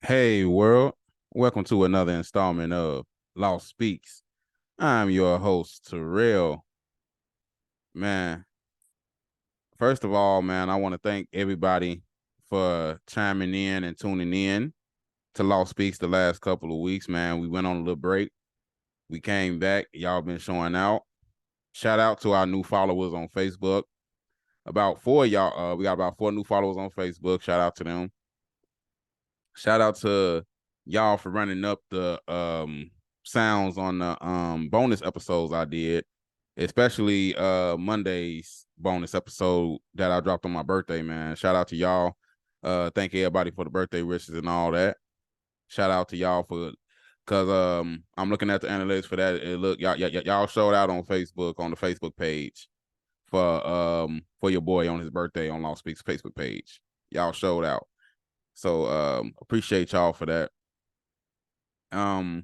Hey world, welcome to another installment of Law Speaks. I'm your host, Terrell. Man, first of all, man, I want to thank everybody for chiming in and tuning in to Law Speaks the last couple of weeks, man. We went on a little break. We came back. Y'all been showing out. Shout out to our new followers on Facebook. About four of y'all, we got about four new followers on Facebook. Shout out to them. Shout out to y'all for running up the sounds on the bonus episodes I did, especially Monday's bonus episode that I dropped on my birthday, man. Shout out to y'all. Thank everybody for the birthday wishes and all that. Shout out to y'all for cause I'm looking at the analytics for that. It look y'all showed out on Facebook on the Facebook page for your boy on his birthday on Law Speaks Facebook page. Y'all showed out. So appreciate y'all for that. Um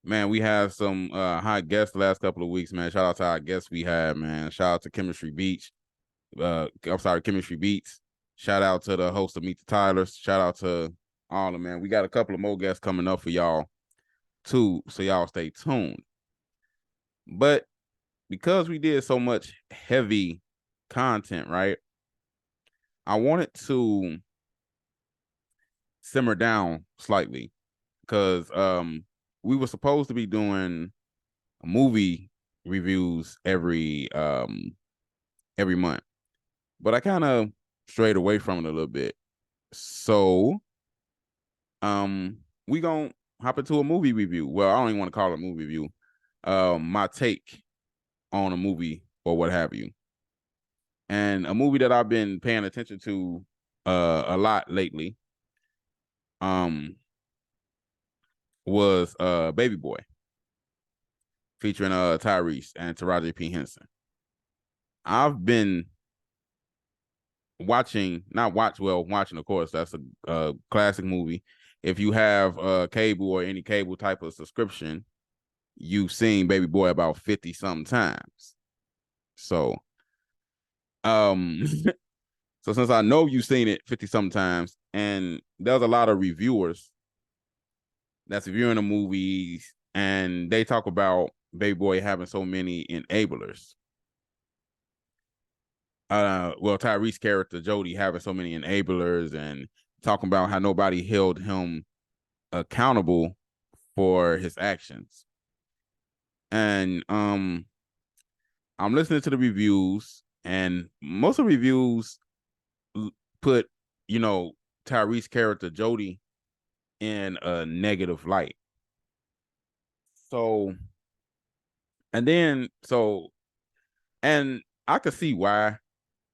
Man, we had some hot guests the last couple of weeks, man. Shout out to our guests we had, man. Shout out to Chemistry Beach. Chemistry Beats. Shout out to the host of Meet the Tylers. Shout out to all of them, man. We got a couple of more guests coming up for y'all too, so y'all stay tuned. But because we did so much heavy content, right? I wanted to simmer down slightly because we were supposed to be doing movie reviews every month, but I kind of strayed away from it a little bit. So we gonna hop into a movie review. Well, I don't even want to call it a movie review. My take on a movie or what have you. And a movie that I've been paying attention to a lot lately was Baby Boy, featuring Tyrese and Taraji P. Henson. I've been watching, watching, of course, that's a classic movie. If you have cable or any cable type of subscription, you've seen Baby Boy about 50 something times. So so since I know you've seen it 50 something times, and there's a lot of reviewers that's reviewing the movies, and they talk about Baby Boy having so many enablers. Well, Tyrese character Jody having so many enablers and talking about how nobody held him accountable for his actions. And I'm listening to the reviews, and most of the reviews put, Tyrese character Jody in a negative light. So, and then and I could see why,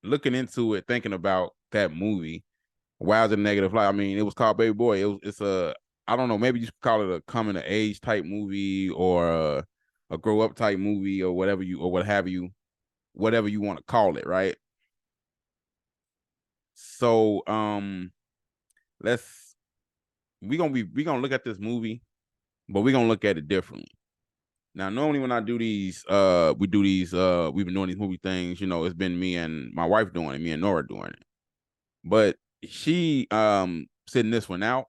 looking into it, thinking about that movie. Why is it a negative light? I mean, it was called Baby Boy. It's a, I don't know, maybe you should call it a coming of age type movie or a grow up type movie or whatever whatever you want to call it, right? So let's we gonna look at this movie, but we're gonna look at it differently. Now, normally when I do these, we've been doing these movie things, it's been me and my wife doing it, me and Nora doing it. But she sitting this one out,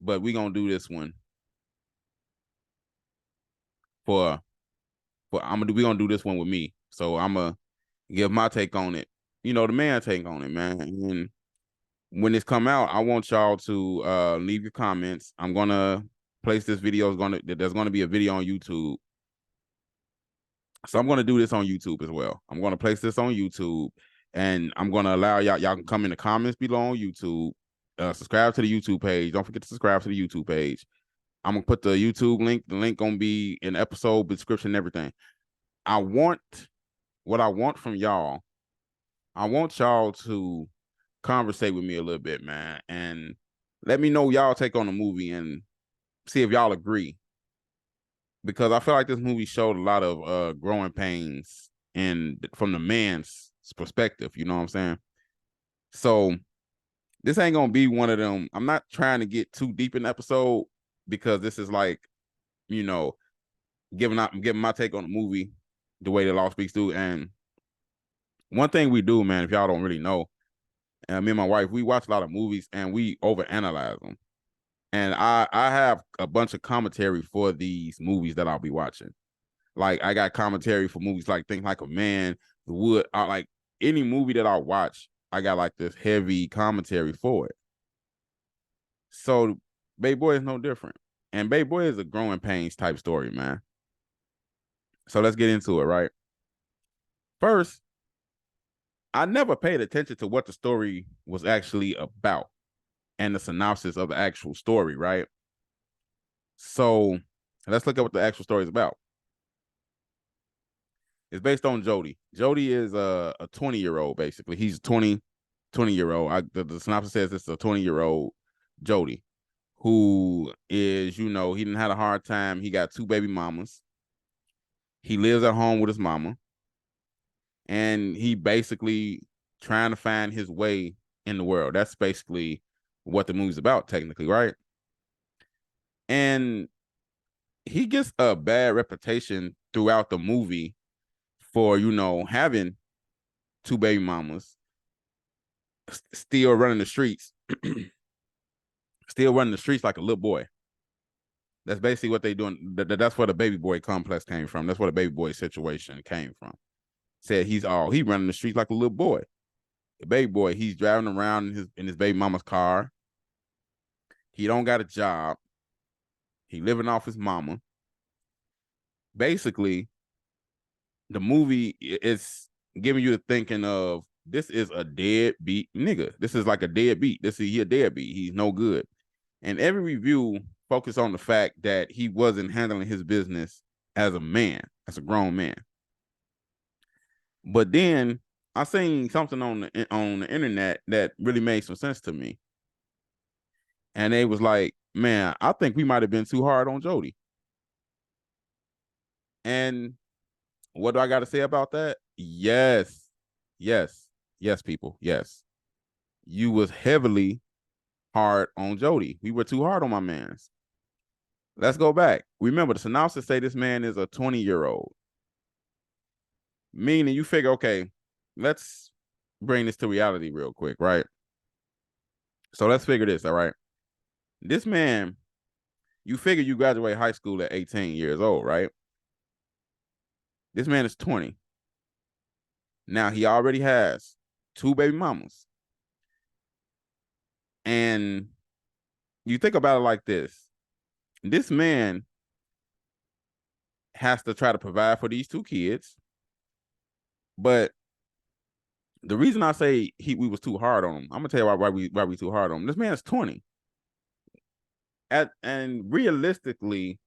but we gonna do this one for we gonna do this one with me. So I'm gonna give my take on it. The man take on it, man. And when this come out, I want y'all to leave your comments. I'm gonna place this video. There's gonna be a video on YouTube. So I'm gonna do this on YouTube as well. I'm gonna place this on YouTube, and I'm gonna allow y'all can come in the comments below on YouTube. Subscribe to the YouTube page. Don't forget to subscribe to the YouTube page. I'm gonna put the YouTube link. The link gonna be in the episode description and everything. What I want from y'all. I want y'all to conversate with me a little bit, man, and let me know y'all take on the movie and see if y'all agree. Because I feel like this movie showed a lot of growing pains and from the man's perspective, you know what I'm saying? So this ain't gonna be one of them. I'm not trying to get too deep in the episode because this is like, you know, giving my take on the movie the way the law speaks to. And one thing we do, man, if y'all don't really know, And me and my wife, we watch a lot of movies and we overanalyze them. And I have a bunch of commentary for these movies that I'll be watching. Like I got commentary for movies like Think Like a Man, The Wood. Like any movie that I watch, I got like this heavy commentary for it. So Baby Boy is no different. And Baby Boy is a growing pains type story, man. So let's get into it, right? First, I never paid attention to what the story was actually about and the synopsis of the actual story, right? So let's look at what the actual story is about. It's based on Jody. Jody is a 20-year-old, basically. He's 20-year-old. The synopsis says it's a 20-year-old Jody who is, he didn't have a hard time. He got 2 baby mamas. He lives at home with his mama. And he basically trying to find his way in the world. That's basically what the movie's about, technically, right? And he gets a bad reputation throughout the movie for, having 2 baby mamas, still running the streets, like a little boy. That's basically what they doing. That's where the baby boy complex came from. That's where the baby boy situation came from. Said he running the streets like a little boy. The baby boy, he's driving around in his baby mama's car. He don't got a job. He living off his mama. Basically, the movie is giving you the thinking of, this is a deadbeat nigga. This is like a deadbeat. He a deadbeat. He's no good. And every review focused on the fact that he wasn't handling his business as a man, as a grown man. But then I seen something on the internet that really made some sense to me. And they was like, man, I think we might have been too hard on Jody. And what do I got to say about that? Yes, people. Yes. You was heavily hard on Jody. We were too hard on my mans. Let's go back. Remember, the synopsis say this man is a 20-year-old. Meaning you figure, okay, let's bring this to reality real quick, right? So let's figure this, all right? This man, you figure you graduate high school at 18 years old, right? This man is 20. Now he already has 2 baby mamas. And you think about it like this. This man has to try to provide for these 2 kids. But the reason I say we was too hard on him, I'm gonna tell you why we too hard on him. This man is 20. And realistically,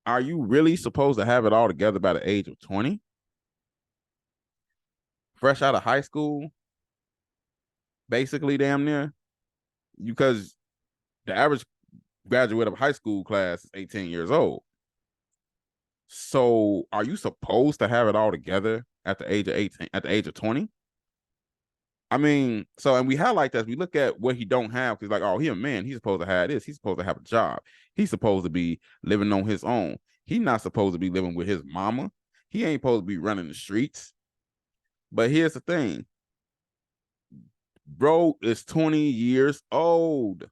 are you really supposed to have it all together by the age of 20? Fresh out of high school, basically, damn near. Because the average graduate of high school class is 18 years old. So are you supposed to have it all together at the age of 18, at the age of 20? I mean, and we highlight that. We look at what he don't have, because like, oh, he a man. He's supposed to have this. He's supposed to have a job. He's supposed to be living on his own. He's not supposed to be living with his mama. He ain't supposed to be running the streets. But here's the thing. Bro is 20 years old.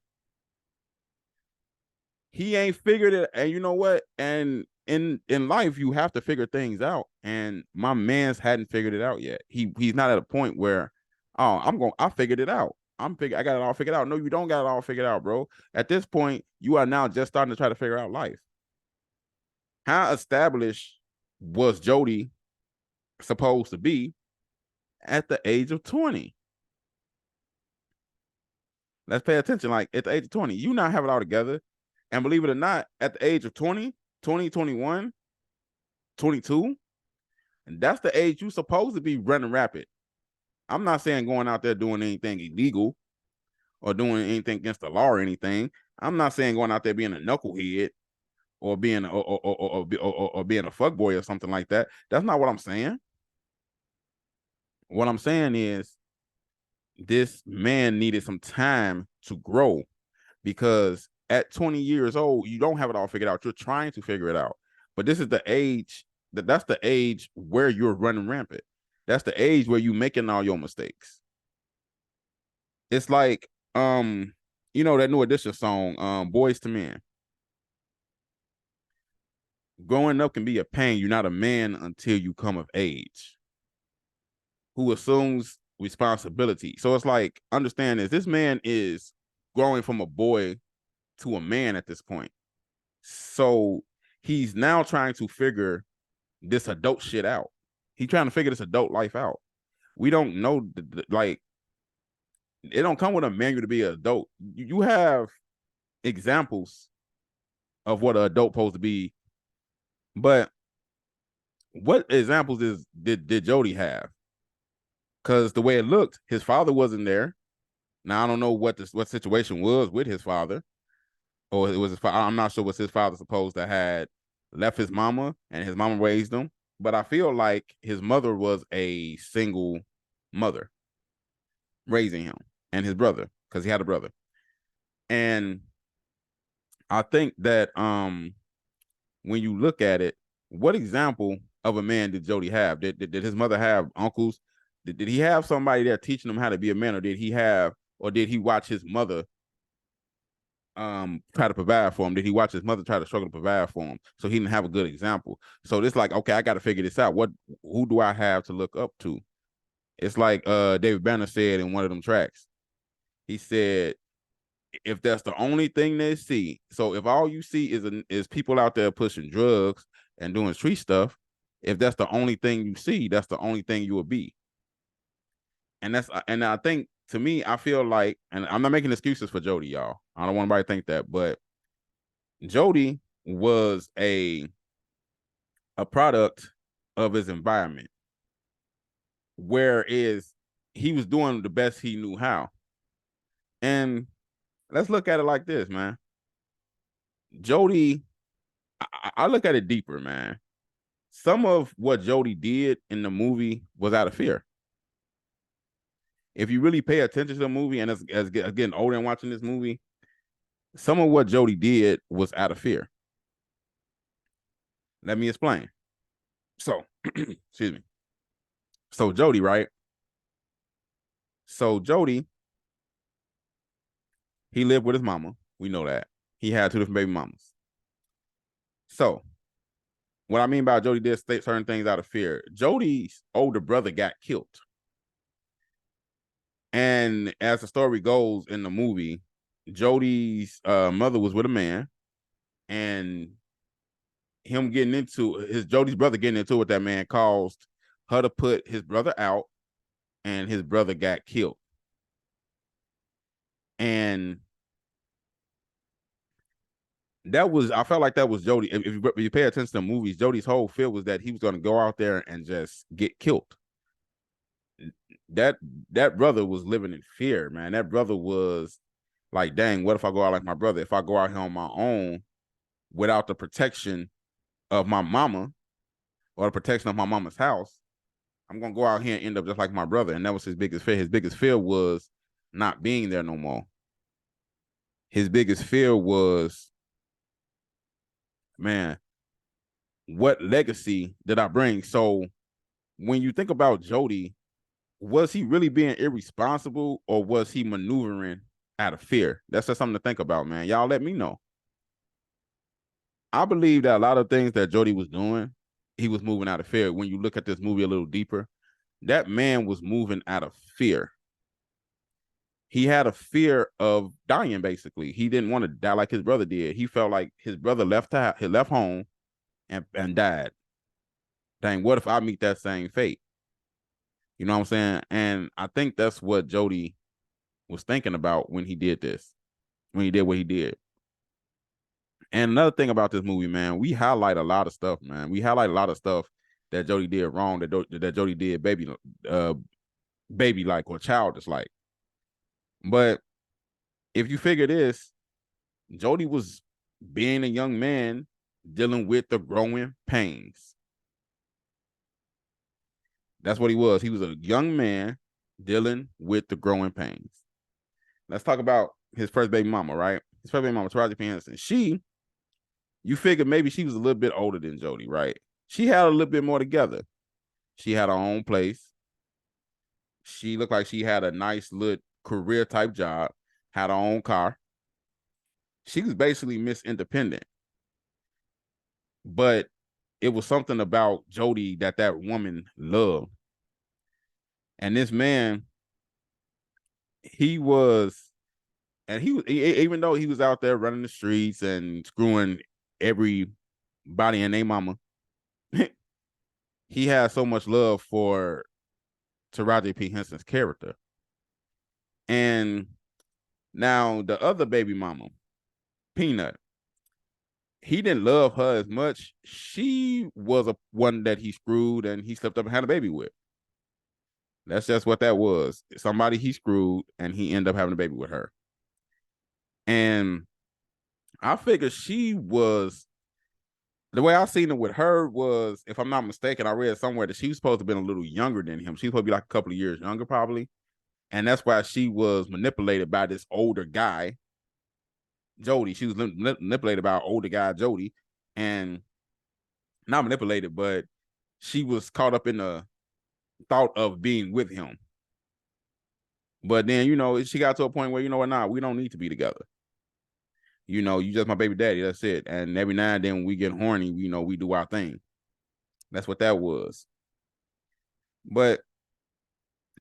He ain't figured it. And you know what? And in life, you have to figure things out. And my man's hadn't figured it out yet. He's not at a point where, oh, I figured it out. I got it all figured out. No, you don't got it all figured out, bro. At this point, you are now just starting to try to figure out life. How established was Jody supposed to be at the age of 20? Let's pay attention. Like at the age of 20, you not have it all together. And believe it or not, at the age of 20, 21, 22, and that's the age you supposed to be running rapid. I'm not saying going out there doing anything illegal or doing anything against the law or anything. I'm not saying going out there being a knucklehead or being being a fuckboy or something like that. That's not what I'm saying. What I'm saying is this man needed some time to grow, because at 20 years old, you don't have it all figured out. You're trying to figure it out. But this is the age that's the age where you're running rampant. That's the age where you're making all your mistakes. It's like that New Edition song, Boys to Men. Growing up can be a pain. You're not a man until you come of age. Who assumes responsibility? So it's like, understand this man is growing from a boy to a man at this point. So he's now trying to figure this adult shit out. He's trying to figure this adult life out. We don't know, like, it don't come with a manual to be an adult. You have examples of what an adult supposed to be, but what examples did Jody have? Because the way it looked, his father wasn't there. Now I don't know what situation was with his father, or it was his father. I'm not sure what his father supposed to had left his mama, and his mama raised him. But I feel like his mother was a single mother raising him and his brother, because he had a brother. And I think that when you look at it, what example of a man did Jody have? Did his mother have uncles? Did he have somebody there teaching him how to be a man, or did he watch his mother try to provide for him? Did he watch his mother try to struggle to provide for him? So he didn't have a good example. So it's like, okay, I got to figure this out. Who do I have to look up to? It's like David Banner said in one of them tracks. He said, if that's the only thing they see, so if all you see is people out there pushing drugs and doing street stuff, if that's the only thing you see, that's the only thing you will be. And I think, to me, I feel like, and I'm not making excuses for Jody, y'all. I don't want anybody to think that, but Jody was a product of his environment, whereas he was doing the best he knew how. And let's look at it like this, man. Jody, I look at it deeper, man. Some of what Jody did in the movie was out of fear. If you really pay attention to the movie, and as getting older and watching this movie, some of what Jody did was out of fear. Let me explain. So, excuse me. So Jody, right? So Jody, he lived with his mama. We know that. He had 2 different baby mamas. So what I mean by Jody did certain things out of fear, Jody's older brother got killed. And as the story goes in the movie, Jody's mother was with a man, and Jody's brother getting into it with that man caused her to put his brother out, and his brother got killed. And I felt like that was Jody. If you pay attention to the movies, Jody's whole fear was that he was going to go out there and just get killed. That brother was living in fear, man. That brother was like, dang, what if I go out like my brother? If I go out here on my own without the protection of my mama or the protection of my mama's house, I'm going to go out here and end up just like my brother. And that was his biggest fear. His biggest fear was not being there no more. His biggest fear was, man, what legacy did I bring? So when you think about Jody, was he really being irresponsible, or was he maneuvering out of fear? That's just something to think about, man. Y'all let me know. I believe that a lot of things that Jody was doing, he was moving out of fear. When you look at this movie a little deeper, that man was moving out of fear. He had a fear of dying, basically. He didn't want to die like his brother did. He felt like his brother left home and died. Dang, what if I meet that same fate? You know what I'm saying? And I think that's what Jody was thinking about when he did this, when he did what he did. And another thing about this movie, man, we highlight a lot of stuff, man. We highlight a lot of stuff that Jody did wrong, that Jody did baby like or childish like. But if you figure this, Jody was being a young man dealing with the growing pains. That's what he was. He was a young man dealing with the growing pains. Let's talk about his first baby mama, right? His first baby mama, Taraji P. Henson. You figure maybe she was a little bit older than Jody, right? She had a little bit more together. She had her own place. She looked like she had a nice little career type job, had her own car. She was basically Miss Independent. But it was something about Jody that woman loved. And this man, he was, and even though he was out there running the streets and screwing everybody and their mama, he had so much love for Taraji P. Henson's character. And now the other baby mama, Peanut, he didn't love her as much. She was one that he screwed and he slept up and had a baby with. That's just what that was. Somebody he screwed and he ended up having a baby with her. And I figured she was, the way I seen it with her was, if I'm not mistaken, I read somewhere that she was supposed to have been a little younger than him. She was supposed to be like a couple of years younger, probably. And that's why she was manipulated by this older guy, Jody. She was manipulated by an older guy, Jody. And not manipulated, but she was caught up in the thought of being with him. But then, she got to a point where, you know what, we don't need to be together. You just my baby daddy, that's it. And every now and then when we get horny, we do our thing. That's what that was. But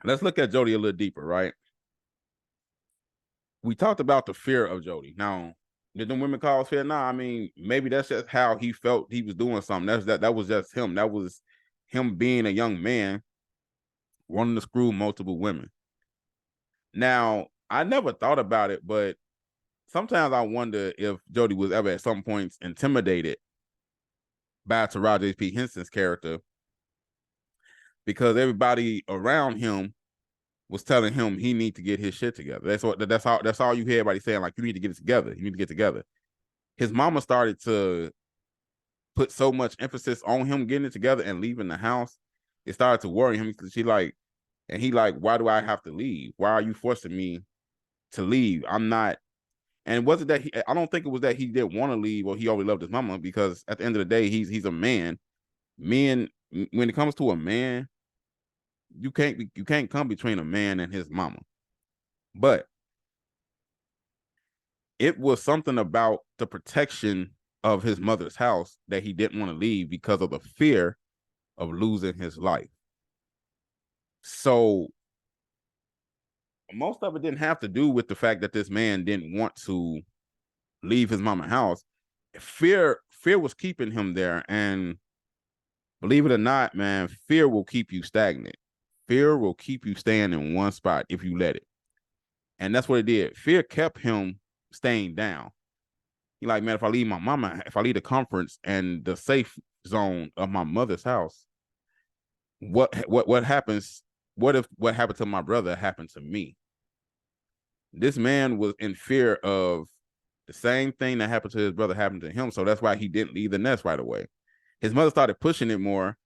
let's look at Jody a little deeper, right? We talked about the fear of Jody. Now, did the women cause fear? Nah, I mean, maybe that's just how he felt he was doing something. That was just him. That was him being a young man wanting to screw multiple women. Now, I never thought about it, but sometimes I wonder if Jody was ever at some points intimidated by Taraji P. Henson's character, because everybody around him was telling him he need to get his shit together. That's all you hear everybody saying, like, you need to get it together. You need to get together. His mama started to put so much emphasis on him getting it together and leaving the house. It started to worry him. He like, why do I have to leave? Why are you forcing me to leave? I'm not. And was it that I don't think it was that he didn't want to leave or he always loved his mama, because at the end of the day, he's a man. Men, when it comes to a man, you can't come between a man and his mama. But it was something about the protection of his mother's house that he didn't want to leave because of the fear of losing his life. So most of it didn't have to do with the fact that this man didn't want to leave his mama's house. Fear was keeping him there. And believe it or not, man, fear will keep you stagnant. Fear will keep you staying in one spot if you let it. And that's what it did. Fear kept him staying down. He like, man, if I leave my mama, if I leave the comforts and the safe zone of my mother's house, what happens? What if what happened to my brother happened to me? This man was in fear of the same thing that happened to his brother happened to him. So that's why he didn't leave the nest right away. His mother started pushing it more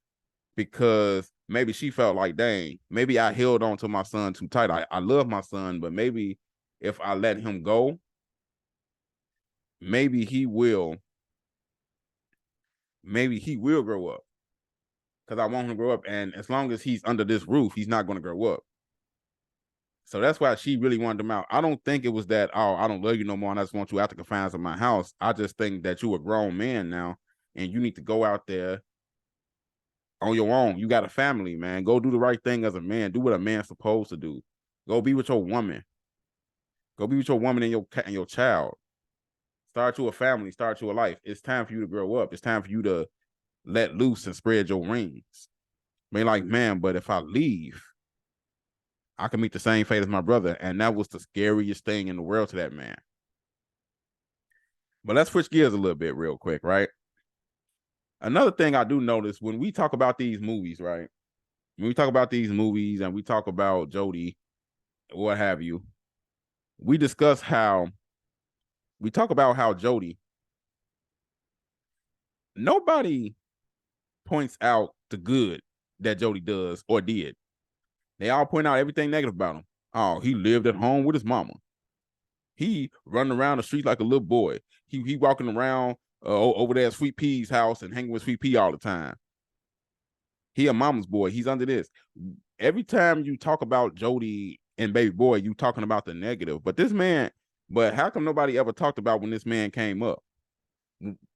because maybe she felt like, dang, maybe I held on to my son too tight. I love my son, but maybe if I let him go, maybe he will grow up. Because I want him to grow up. And as long as he's under this roof, he's not going to grow up. So that's why she really wanted him out. I don't think it was that, oh, I don't love you no more and I just want you out the confines of my house. I just think that you're a grown man now and you need to go out there on your own. You got a family, man. Go do the right thing as a man. Do what a man's supposed to do. Go be with your woman. Go be with your woman and your child. Start you a family. Start you a life. It's time for you to grow up. It's time for you to let loose and spread your wings. I mean, like, man, but if I leave, I can meet the same fate as my brother. And that was the scariest thing in the world to that man. But let's switch gears a little bit real quick, right? Another thing I do notice when we talk about these movies, right? When we talk about these movies and we talk about Jody, what have you, we discuss we talk about how Jody, nobody points out the good that Jody does or did. They all point out everything negative about him. Oh, he lived at home with his mama. He running around the street like a little boy. He walking around over there at Sweet Pea's house and hanging with Sweet Pea all the time. He a mama's boy. He's under this. Every time you talk about Jody in Baby Boy, you talking about the negative. But how come nobody ever talked about when this man came up?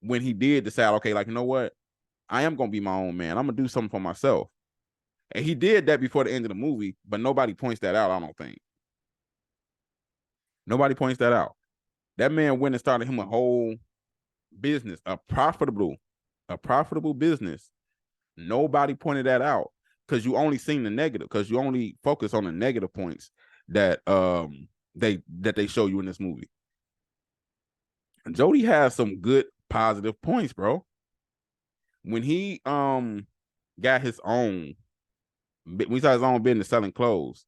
When he did decide, okay, like, you know what? I am gonna be my own man. I'm gonna do something for myself. And he did that before the end of the movie, but nobody points that out, I don't think. Nobody points that out. That man went and started him a whole business, a profitable business. Nobody pointed that out because you only seen the negative, because you only focus on the negative points that they show you in this movie. Jody has some good positive points, bro. When he got his own, when he started his own business selling clothes,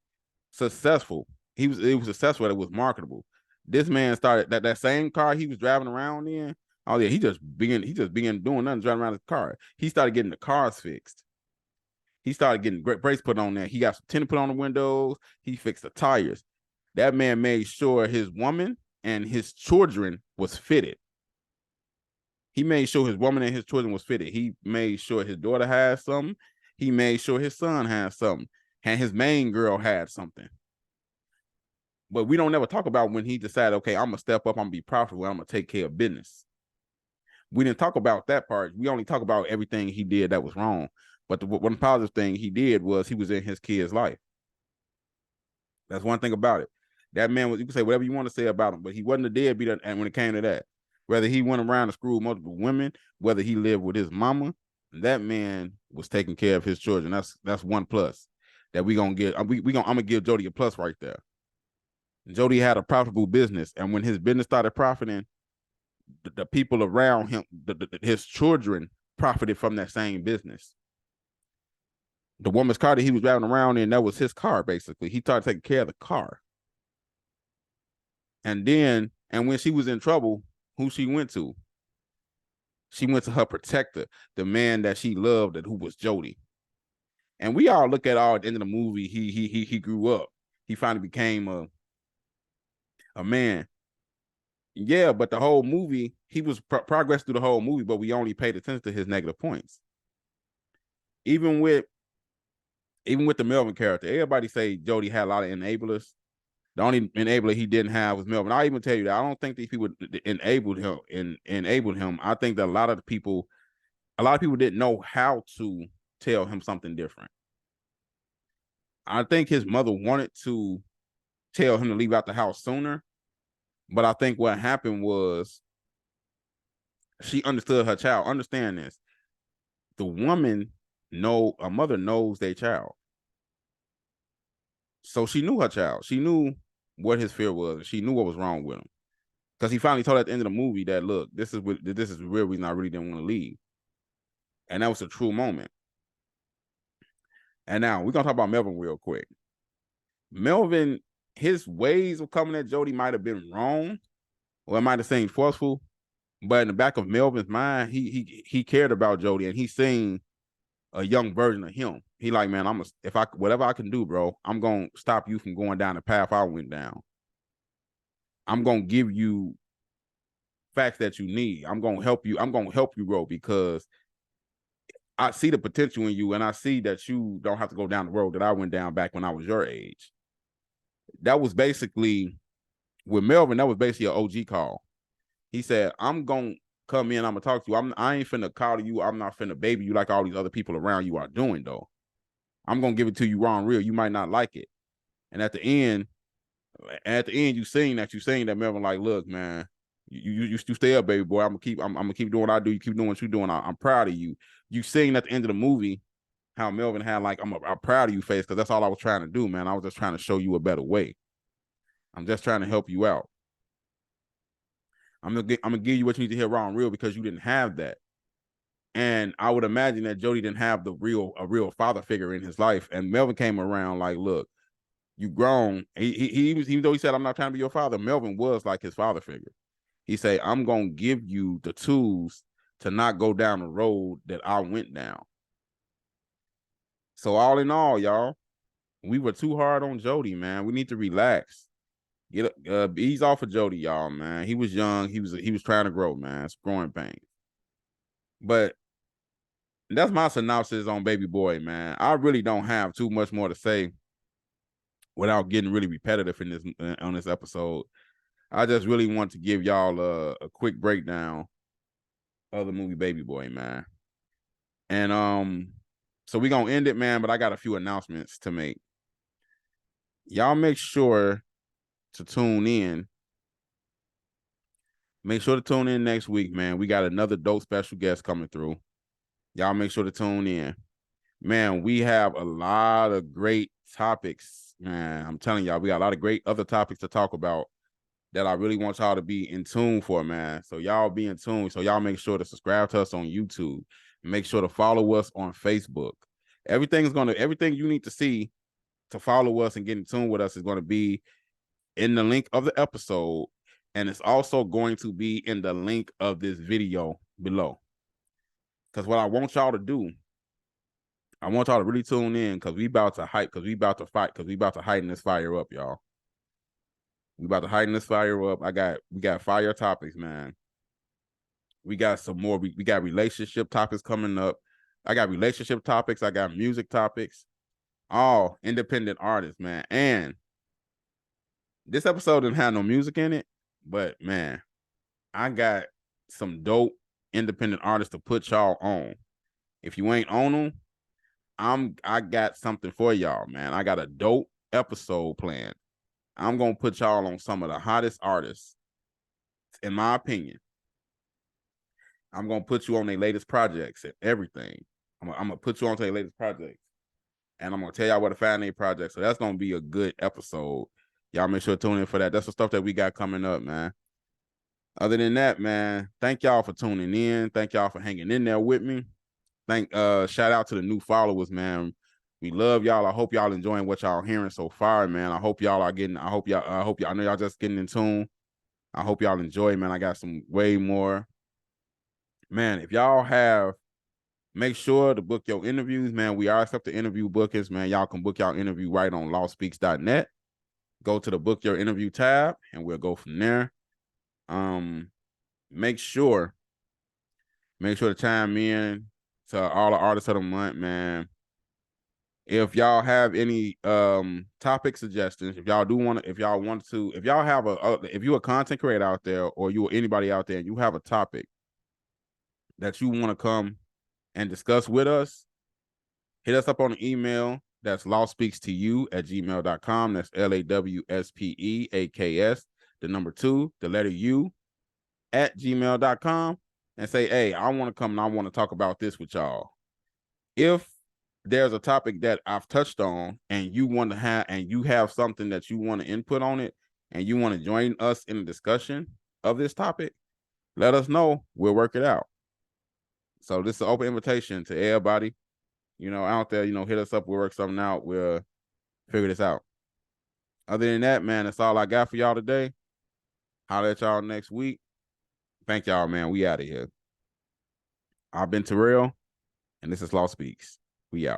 successful. It was successful. It was marketable. This man started that same car he was driving around in. Oh yeah, he just began doing nothing, driving around his car. He started getting the cars fixed. He started getting great brakes put on there. He got some tint put on the windows. He fixed the tires. That man made sure his woman and his children was fitted. He made sure his woman and his children was fitted. He made sure his daughter had something. He made sure his son had something. And his main girl had something. But we don't never talk about when he decided, okay, I'm going to step up, I'm going to be profitable, I'm going to take care of business. We didn't talk about that part. We only talk about everything he did that was wrong. But the one positive thing he did was he was in his kid's life. That's one thing about it. That man was, you can say whatever you want to say about him, but he wasn't a deadbeat. And when it came to that, whether he went around and screwed multiple women, whether he lived with his mama, that man was taking care of his children. That's one plus that we gonna get. I'm gonna give Jody a plus right there. Jody had a profitable business, and when his business started profiting, the people around him, his children, profited from that same business. The woman's car that he was driving around in, that was his car, basically. He started taking care of the car. And when she was in trouble, who she went to? She went to her protector, the man that she loved, who was Jody. And we all look at at the end of the movie, he grew up. He finally became a man. Yeah, but the whole movie, he was progress through the whole movie, but we only paid attention to his negative points. Even with the Melvin character, everybody say Jody had a lot of enablers. The only enabler he didn't have was Melvin. I'll even tell you that I don't think these people enabled him. I think that a lot of people didn't know how to tell him something different. I think his mother wanted to tell him to leave out the house sooner, but I think what happened was she understood her child. Understand this. The woman a mother knows their child. So she knew her child. She knew what his fear was. She knew what was wrong with him. Because he finally told her at the end of the movie that, look, this is the real reason I really didn't want to leave. And that was a true moment. And now we're going to talk about Melvin real quick. Melvin, his ways of coming at Jody might have been wrong, or it might have seemed forceful, but in the back of Melvin's mind, he cared about Jody, and he's seen a young version of him. He like, man, whatever I can do, bro, I'm gonna stop you from going down the path I went down. I'm gonna give you facts that you need. I'm gonna help you. I'm gonna help you grow because I see the potential in you, and I see that you don't have to go down the road that I went down back when I was your age. That was basically with Melvin. That was basically an OG call. He said, I'm gonna come in. I'm gonna talk to you. I ain't finna call to you. I'm not finna baby you like all these other people around you are doing though. I'm gonna give it to you raw and real. You might not like it. And at the end, you saying that Melvin like, look, man, you stay up, baby boy. I'm gonna keep doing what I do. You keep doing what you're doing. I'm proud of you. You saying at the end of the movie how Melvin had like, I'm proud of you face, because that's all I was trying to do, man. I was just trying to show you a better way. I'm just trying to help you out. I'm gonna give you what you need to hear raw and real because you didn't have that. And I would imagine that Jody didn't have a real father figure in his life. And Melvin came around like, look, you grown. Even though he said, I'm not trying to be your father, Melvin was like his father figure. He said, I'm going to give you the tools to not go down the road that I went down. So all in all, y'all, we were too hard on Jody, man. We need to relax. Ease off of Jody, y'all, man. He was young. He was trying to grow, man. It's growing pains. But that's my synopsis on Baby Boy, man. I really don't have too much more to say without getting really repetitive in this on this episode, I just really want to give y'all a quick breakdown of the movie Baby Boy, man. And so we gonna end it, man, but I got a few announcements to make. Y'all make sure to tune in. Make sure to tune in next week, man. We got another dope special guest coming through. Y'all make sure to tune in. Man, we have a lot of great topics, man. I'm telling y'all, we got a lot of great other topics to talk about that I really want y'all to be in tune for, man. So y'all be in tune. So y'all make sure to subscribe to us on YouTube. Make sure to follow us on Facebook. Everything you need to see to follow us and get in tune with us is going to be in the link of the episode. And it's also going to be in the link of this video below. Because what I want y'all to do, I want y'all to really tune in because we about to hype, because we about to fight, because we about to heighten this fire up, y'all. We about to heighten this fire up. We got fire topics, man. We got some more. We got relationship topics coming up. I got relationship topics. I got music topics. All independent artists, man. And this episode didn't have no music in it, but man, I got some dope independent artists to put y'all on. If you ain't on them, I got something for y'all, man. I got a dope episode planned. I'm gonna put y'all on some of the hottest artists, in my opinion. I'm gonna put you on their latest projects and everything. I'm gonna put you on to their latest projects, and I'm gonna tell y'all where to find their projects. So that's gonna be a good episode. Y'all make sure to tune in for that. That's the stuff that we got coming up, man. Other than that, man, thank y'all for tuning in. Thank y'all for hanging in there with me. Shout out to the new followers, man. We love y'all. I hope y'all enjoying what y'all hearing so far, man. I hope y'all, I know y'all just getting in tune. I hope y'all enjoy, man. I got some way more. Man, if y'all have, make sure to book your interviews, man. We are accepting interview bookings, man. Y'all can book y'all interview right on lawspeaks.net. Go to the book your interview tab, and we'll go from there. Make sure to chime in to all the artists of the month, man. If y'all have any topic suggestions, if you're a content creator out there, or you're anybody out there and you have a topic that you want to come and discuss with us, hit us up on the email. That's lawspeakstoyou@gmail.com. That's LAWSPEAKS, the number 2, the letter U, @gmail.com, and say, hey, I want to come and I want to talk about this with y'all. If there's a topic that I've touched on and you want to have, and you have something that you want to input on it, and you want to join us in the discussion of this topic, let us know. We'll work it out. So this is an open invitation to everybody, out there, hit us up. We'll work something out. We'll figure this out. Other than that, man, that's all I got for y'all today. Holler at y'all next week. Thank y'all, man. We out of here. I've been Terrell, and this is Law Speaks. We out.